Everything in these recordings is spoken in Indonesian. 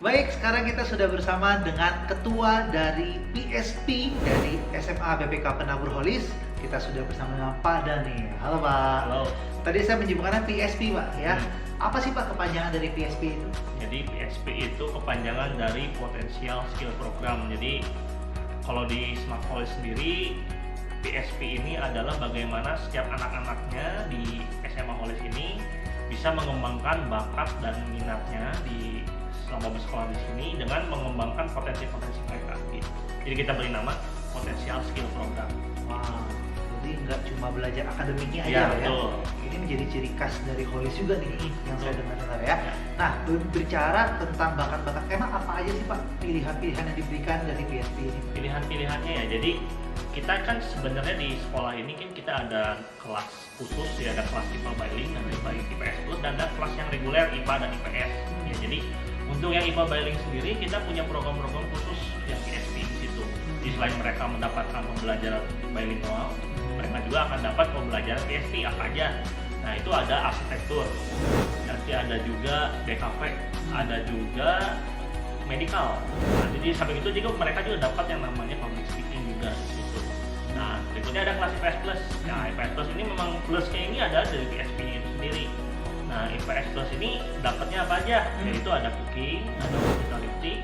Baik, sekarang kita sudah bersama dengan ketua dari PSP dari SMA BPK Penabur Holis. Kita sudah bersama dengan Pak Dani. Halo Pak. Halo. Tadi saya menyebutkan PSP Pak ya. Apa sih Pak kepanjangan dari PSP itu? Jadi PSP itu kepanjangan dari Potential Skill Program. Jadi kalau di Smart College sendiri, PSP ini adalah bagaimana setiap anak-anaknya di SMA College ini bisa mengembangkan bakat dan minatnya di selama bersekolah di sini dengan mengembangkan potensi-potensi mereka. Gitu. Jadi kita beri nama Potential Skill Program. Wah, jadi nggak cuma belajar akademiknya aja Ya, ya. betul. Ini menjadi ciri khas dari Holis juga nih yang saya dengar-dengar ya. Ya. Nah, berbicara tentang bakat-bakat, emang apa aja sih Pak pilihan-pilihan yang diberikan dari PSP ini? Pilihan-pilihannya ya, jadi kita kan sebenarnya di sekolah ini kan kita ada kelas khusus ya, ada kelas IPA Biling dan IPS Plus, dan ada kelas yang reguler IPA dan IPS ya. Jadi untuk yang IPA Biling sendiri kita punya program-program khusus yang PSP di situ. Jadi selain mereka mendapatkan pembelajaran bilingual, mereka juga akan dapat pembelajaran PSP apa aja. Nah, itu ada arsitektur, nanti ada juga DKV, ada juga medical. Nah, jadi sampai itu juga mereka juga dapat yang namanya public speaking juga di situ. Nah, berikutnya ada kelas IPS Plus. Nah, IPS Plus ini memang plusnya ini ada dari PSP-nya itu sendiri. Nah, IPS Plus ini dapatnya apa aja? Yaitu ada cooking, ada hospitality,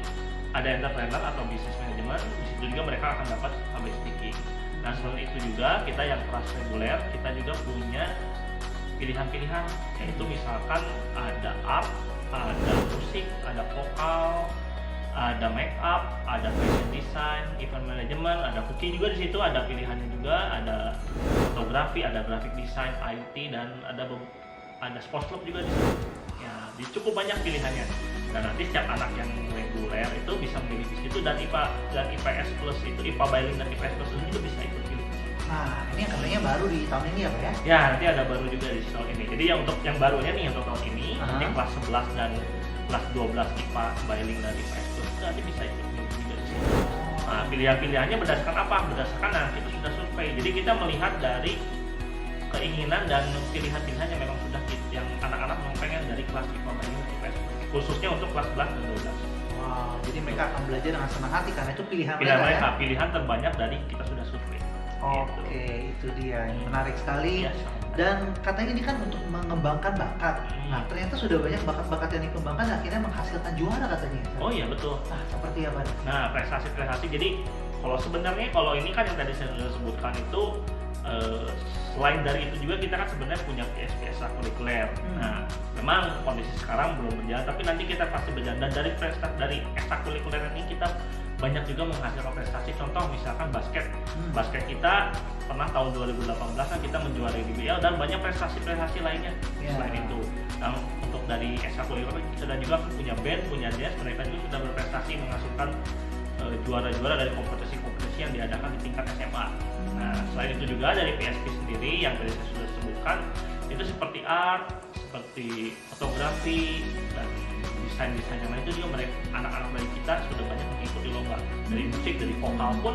ada entrepreneur atau business management. Di situ juga mereka akan dapat public speaking. Nah, selain itu juga kita yang kelas reguler, kita juga punya pilihan-pilihan, yaitu misalkan ada art, ada musik, ada vokal, ada make up, ada fashion design, event management, ada cooking juga di situ, ada pilihannya juga, ada fotografi, ada graphic design, IT, dan ada sports club juga di situ. Ya, jadi cukup banyak pilihannya. Dan nanti setiap anak yang reguler itu bisa memilih di situ, dan IPA dan IPS Plus itu, IPA Biling dan IPS Plus itu bisa ikut pilih. Nah, ini yang katanya baru di tahun ini ya Pak ya? Ya, nanti ada baru juga di tahun ini. Jadi yang untuk yang barunya nih untuk tahun ini, nanti kelas 11 dan kelas 12 IPA Biling dan IPS Plus itu nanti bisa ikut juga di sini. Nah, pilihan-pilihannya berdasarkan apa? Berdasarkan itu sudah survei. Jadi kita melihat dari keinginan dan pilihan-pilihan yang memang sudah yang anak-anak memang pengen dari kelas IPA Biling dan IPS Plus, khususnya untuk kelas 11 dan 12. Wow, jadi mereka akan belajar dengan senang hati karena itu pilihan Mereka ya? pilihan terbanyak dari kita sudah survei. Oke, itu dia. Menarik sekali. Ya, dan katanya ini kan untuk mengembangkan bakat. Nah, ternyata sudah banyak bakat-bakat yang dikembangkan akhirnya menghasilkan juara katanya. Oh iya, betul. Nah, seperti apa? Nah, prestasi-prestasi. Jadi kalau ini kan yang tadi saya sudah sebutkan itu, selain dari itu juga kita kan sebenarnya punya PSP ekstrakurikuler. Nah, memang kondisi sekarang belum berjalan, tapi nanti kita pasti berjalan. Dan dari ekstrakurikuler ini kita banyak juga menghasilkan prestasi. Contoh misalkan basket. Basket kita pernah tahun 2018 kan kita menjuarai DBL, dan banyak prestasi-prestasi lainnya selain itu. Nah, untuk dari ekstrakurikuler kita juga punya band, punya dance, mereka juga sudah berprestasi menghasilkan juara-juara dari kompetisi-kompetisi yang diadakan di tingkat SMA. Nah, selain itu juga dari PSP sendiri yang tadi saya sudah sebutkan, itu seperti art, seperti fotografi, dan desain-desain yang lain itu juga anak-anak dari kita sudah banyak mengikuti lomba. Dari musik, dari vokal pun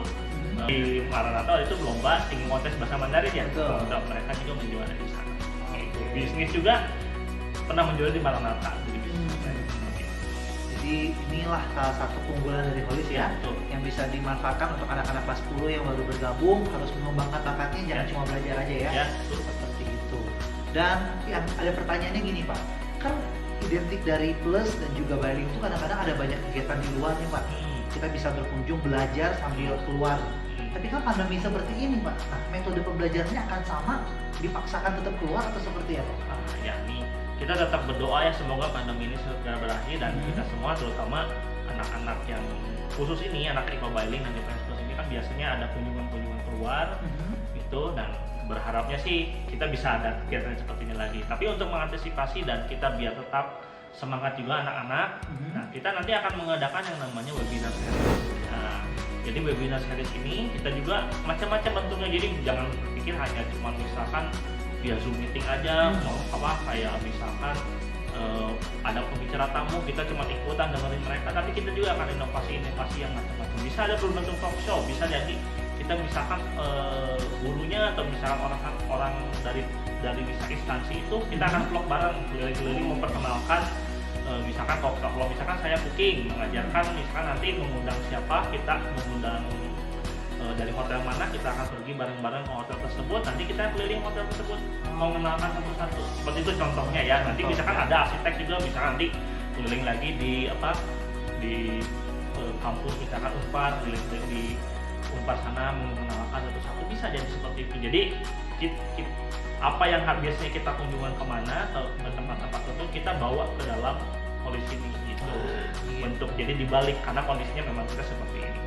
di Maranatha itu lomba singing contest bahasa Mandarin ya. Mereka juga menjuarai di sana. Itu bisnis juga pernah menjuarai di Maranatha. Jadi inilah salah satu keunggulan dari Holis ya, yang bisa dimanfaatkan untuk anak-anak kelas 10 yang baru bergabung, harus mengembangkan bakatnya, jangan cuma belajar aja ya. Seperti itu. Dan yang ada pertanyaannya gini Pak, kan identik dari Plus dan juga Biling itu kadang-kadang ada banyak kegiatan di luar nih Pak. Kita bisa berkunjung, belajar sambil keluar. Tapi kan pandemi seperti ini Pak, nah metode pembelajarannya akan sama, dipaksakan tetap keluar atau seperti apa? Ya nih, kita tetap berdoa ya semoga pandemi ini segera berakhir, dan kita semua terutama anak-anak yang khusus ini, anak IPA Biling dan IPS Plus ini kan biasanya ada kunjungan-kunjungan keluar gitu, dan berharapnya sih kita bisa ada kegiatan seperti ini lagi. Tapi untuk mengantisipasi dan kita biar tetap semangat juga anak-anak, nah kita nanti akan mengadakan yang namanya webinar series. Nah, jadi webinar series ini kita juga macam-macam bentuknya, jadi jangan berpikir hanya cuma misalkan via Zoom meeting aja, mau apa kayak misalkan ada pembicara tamu, kita cuma ikutan dengerin mereka, tapi kita juga akan inovasi yang macam-macam. Bisa ada berbentuk talk show, bisa jadi kita misalkan gurunya atau misalkan orang dari bisa instansi itu, kita akan vlog bareng keliling-keliling memperkenalkan misalkan kalau misalkan saya booking mengajarkan, misalkan nanti mengundang siapa, kita mengundang dari hotel mana, kita akan pergi bareng-bareng ke hotel tersebut, nanti kita keliling hotel tersebut mengenalkan satu-satu, seperti itu contohnya ya. Nanti misalkan ada arsitek juga, misalkan nanti keliling lagi di kampus, misalkan Unpar, keliling di Unpar sana mengenalkan satu-satu, bisa jadi seperti itu. Jadi apa yang biasanya kita kunjungan kemana ke tempat-tempat tertentu, kita bawa ke dalam polis ini gitu. Bentuk jadi dibalik karena kondisinya memang kita seperti ini.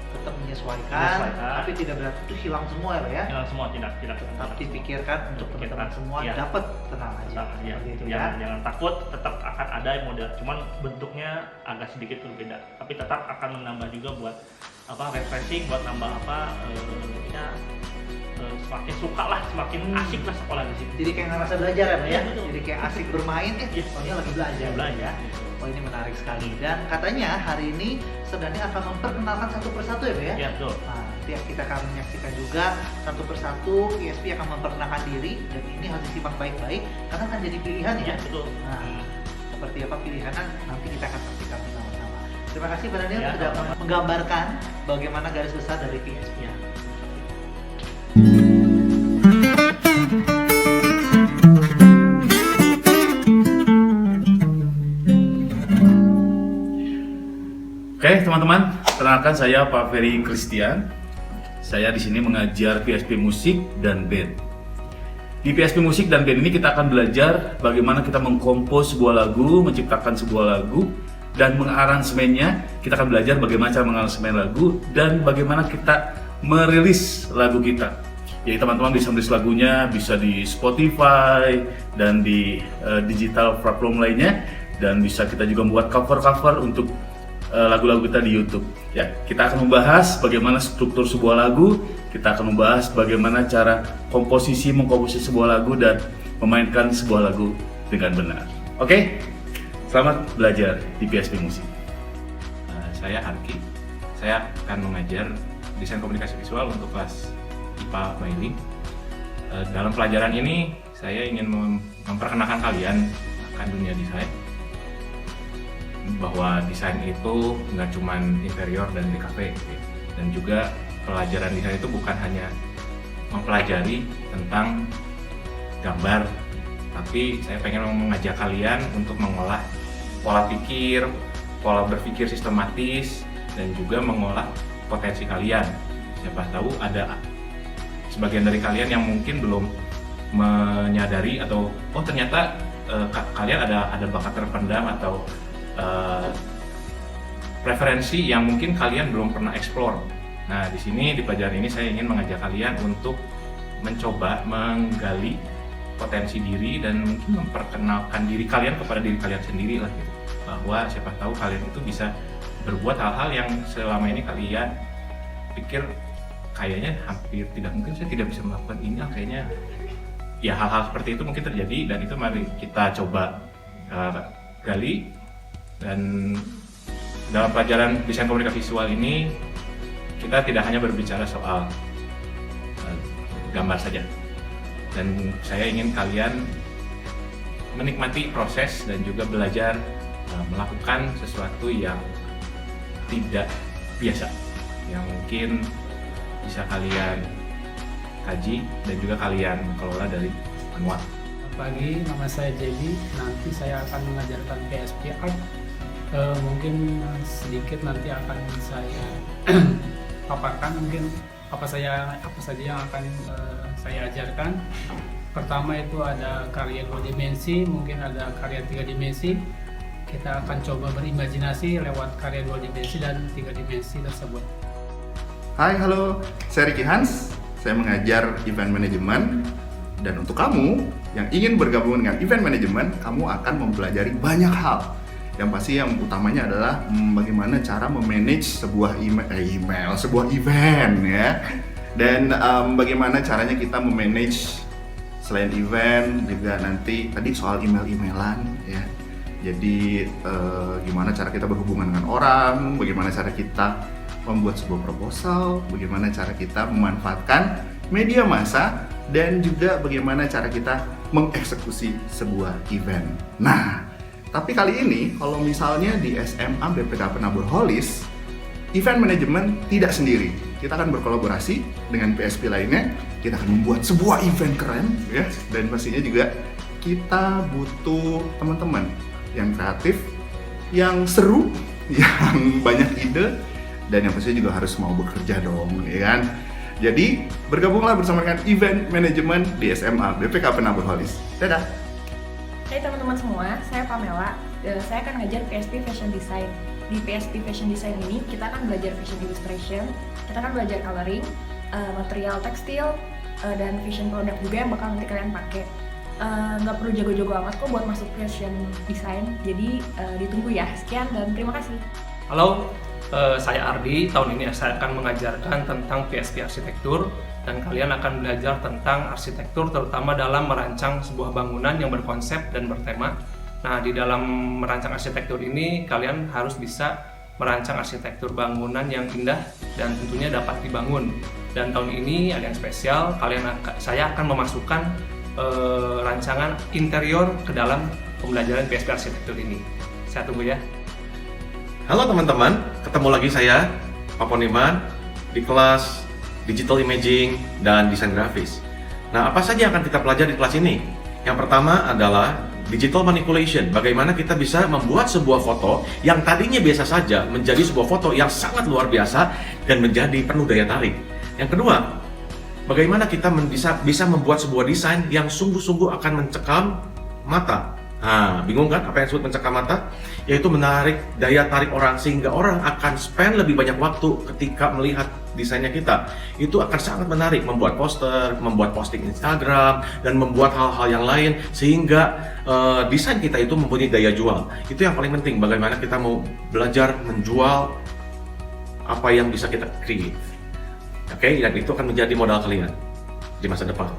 Tetap menyesuaikan, tapi tidak berarti itu hilang semua ya. Hilang semua, tidak. Tetap dipikirkan untuk teman-teman semua ya. Dapat tenang aja. Ya, gitu jangan takut, tetap akan ada model, cuman bentuknya agak sedikit berbeda. Tapi tetap akan menambah juga buat refreshing, buat nambah semakin suka lah, semakin asik lah sekolah di sini. Jadi kayak ngerasa belajar ya, Pak ya? Betul. Jadi kayak asik bermain soalnya lagi belajar. Ya. Oh, ini menarik sekali. Dan katanya hari ini sebenarnya akan memperkenalkan satu persatu ya, Pak ya? Iya, betul. Nah, tiap kita akan menyaksikan juga satu persatu PSP akan memperkenalkan diri, dan ini harus disimak baik-baik karena akan jadi pilihan ya. Iya, betul. Nah, seperti apa pilihannya nanti kita akan saksikan bersama-sama. Terima kasih Pak Daniel sudah menggambarkan bagaimana garis besar dari PSP. Ya. Oke teman-teman, perkenalkan saya Pak Ferry Christian. Saya di sini mengajar PSP Musik dan Band. Di PSP Musik dan Band ini kita akan belajar bagaimana kita mengkompos sebuah lagu, menciptakan sebuah lagu, dan mengaransemennya. Kita akan belajar bagaimana cara mengaransemen lagu dan bagaimana kita merilis lagu kita. Jadi teman-teman bisa merilis lagunya, bisa di Spotify dan di digital platform lainnya, dan bisa kita juga membuat cover-cover untuk lagu-lagu kita di YouTube. Ya, kita akan membahas bagaimana struktur sebuah lagu, kita akan membahas bagaimana cara mengkomposisi sebuah lagu dan memainkan sebuah lagu dengan benar. Oke, selamat belajar di PSP Musik. Saya Harki, saya akan mengajar desain komunikasi visual untuk kelas IPA Bailing. Dalam pelajaran ini, saya ingin memperkenalkan kalian akan dunia desain, bahwa desain itu nggak cuma interior dan DKV, dan juga pelajaran desain itu bukan hanya mempelajari tentang gambar, tapi saya pengen mengajak kalian untuk mengolah pola pikir, pola berpikir sistematis, dan juga mengolah potensi kalian. Siapa tahu ada sebagian dari kalian yang mungkin belum menyadari atau ternyata kalian ada bakat terpendam atau preferensi yang mungkin kalian belum pernah explore. Nah, di sini di pelajaran ini saya ingin mengajak kalian untuk mencoba menggali potensi diri dan mungkin memperkenalkan diri kalian kepada diri kalian sendiri lah gitu. Bahwa siapa tahu kalian itu bisa berbuat hal-hal yang selama ini kalian pikir kayaknya hampir tidak mungkin, saya tidak bisa melakukan ini, kayaknya ya hal-hal seperti itu mungkin terjadi, dan itu mari kita coba gali. Dan dalam pelajaran desain komunikasi visual ini kita tidak hanya berbicara soal gambar saja, dan saya ingin kalian menikmati proses dan juga belajar melakukan sesuatu yang tidak biasa, yang mungkin bisa kalian kaji dan juga kalian kelola dari manual. Pagi, nama saya Jadi. Nanti saya akan mengajarkan PSP Art. Mungkin sedikit nanti akan saya paparkan mungkin apa saja yang akan saya ajarkan. Pertama itu ada karya 2 dimensi, mungkin ada karya 3 dimensi. Kita akan coba berimajinasi lewat karya 2 dimensi dan 3 dimensi tersebut. Hai, halo, saya Ricky Hans. Saya mengajar event management. Dan untuk kamu yang ingin bergabung dengan event management, kamu akan mempelajari banyak hal. Yang pasti yang utamanya adalah bagaimana cara memanage sebuah sebuah event ya. Dan bagaimana caranya kita memanage selain event juga nanti tadi soal email-emailan ya. Jadi gimana cara kita berhubungan dengan orang, bagaimana cara kita membuat sebuah proposal, bagaimana cara kita memanfaatkan media massa, dan juga bagaimana cara kita mengeksekusi sebuah event. Nah, Tapi kali ini, kalau misalnya di SMA BPK Penabur Holis, event manajemen tidak sendiri. Kita akan berkolaborasi dengan PSP lainnya. Kita akan membuat sebuah event keren, ya. Dan pastinya juga kita butuh teman-teman yang kreatif, yang seru, yang banyak ide, dan yang pastinya juga harus mau bekerja dong, ya kan? Jadi, bergabunglah bersama dengan event manajemen di SMA BPK Penabur Holis. Dadah! Hai teman-teman semua, saya Pamela. Saya akan ngajar PSP Fashion Design. Di PSP Fashion Design ini, kita akan belajar fashion illustration, kita akan belajar coloring, material tekstil, dan fashion product juga yang bakal nanti kalian pakai. Nggak perlu jago-jago amat kok buat masuk fashion design, jadi ditunggu ya. Sekian dan terima kasih. Halo, saya Ardi. Tahun ini saya akan mengajarkan tentang PSP arsitektur, dan kalian akan belajar tentang arsitektur terutama dalam merancang sebuah bangunan yang berkonsep dan bertema. Nah, di dalam merancang arsitektur ini kalian harus bisa merancang arsitektur bangunan yang indah dan tentunya dapat dibangun. Dan tahun ini ada yang spesial, saya akan memasukkan rancangan interior ke dalam pembelajaran PSP arsitektur ini. Saya tunggu ya. Halo teman-teman, ketemu lagi saya, Pak Poniman, di kelas Digital Imaging dan Desain Grafis. Nah, apa saja yang akan kita pelajari di kelas ini? Yang pertama adalah Digital Manipulation, bagaimana kita bisa membuat sebuah foto yang tadinya biasa saja menjadi sebuah foto yang sangat luar biasa dan menjadi penuh daya tarik. Yang kedua, bagaimana kita bisa membuat sebuah desain yang sungguh-sungguh akan mencekam mata. Nah, bingung kan apa yang disebut mencekam mata? Yaitu menarik daya tarik orang sehingga orang akan spend lebih banyak waktu ketika melihat desainnya kita. Itu akan sangat menarik, membuat poster, membuat posting Instagram, dan membuat hal-hal yang lain sehingga desain kita itu mempunyai daya jual. Itu yang paling penting, bagaimana kita mau belajar menjual apa yang bisa kita create. Oke, dan itu akan menjadi modal kalian di masa depan.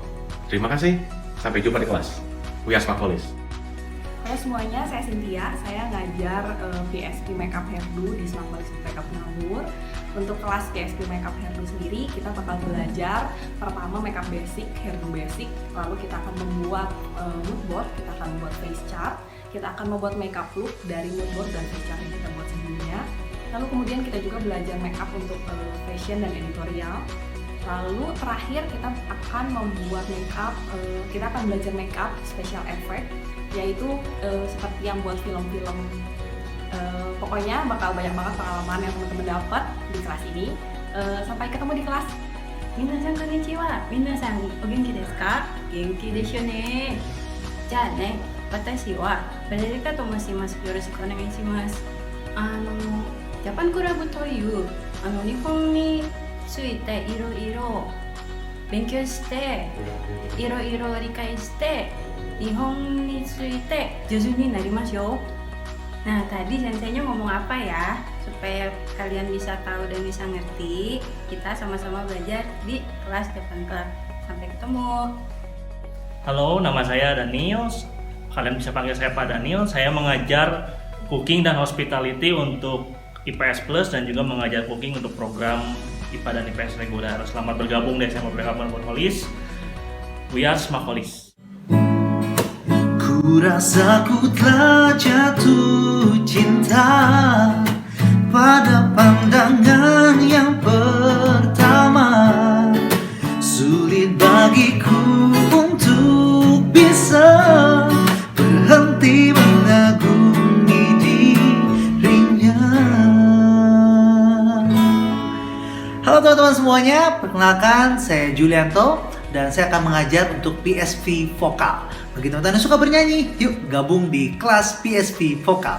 Terima kasih, sampai jumpa di kelas. We are Smart Holis. Halo semuanya, saya Cynthia. Saya ngajar PSP Makeup Hairdo di Smart Holis BPK Penabur. Untuk kelas PSP Makeup Hairdo sendiri, kita bakal belajar pertama makeup basic, hairdo basic. Lalu kita akan membuat mood board, kita akan membuat face chart, kita akan membuat makeup look dari mood board dan face chart yang kita buat sebelumnya. Lalu kemudian kita juga belajar makeup untuk fashion dan editorial. Lalu terakhir kita akan membuat makeup, kita akan belajar makeup special effect, yaitu seperti yang buat film-film. Pokoknya bakal banyak banget pengalaman yang teman-teman dapat di kelas ini. Sampai ketemu di kelas. Minasan konnichiwa. Minasan o genki desu ka? Genki desho ne. Ja ne, watashi wa Frederica to moshimasu. Yoroshiku onegai shimasu. Japan Club という日本についていろいろ勉強していろいろ理解して日本について上手になりますよ. Nah, tadi senseinya ngomong apa ya? Supaya kalian bisa tahu dan bisa ngerti, kita sama-sama belajar di kelas Japan Club. Sampai ketemu. Halo, nama saya Daniel. Kalian bisa panggil saya Pak Daniel. Saya mengajar cooking dan hospitality untuk IPS Plus dan juga mengajar cooking untuk program IPA dan IPS reguler. Selamat bergabung di SMA BPK Penabur Holis. We are Smart Holis. Ku rasa ku telah jatuh cinta pada pandangan yang pertama. Sulit bagiku untuk bisa berhenti mengagumi dirinya. Halo teman-teman semuanya, perkenalkan saya Julianto dan saya akan mengajar untuk PSP Vokal. Bagi teman-teman yang suka bernyanyi, yuk gabung di kelas PSP Vokal.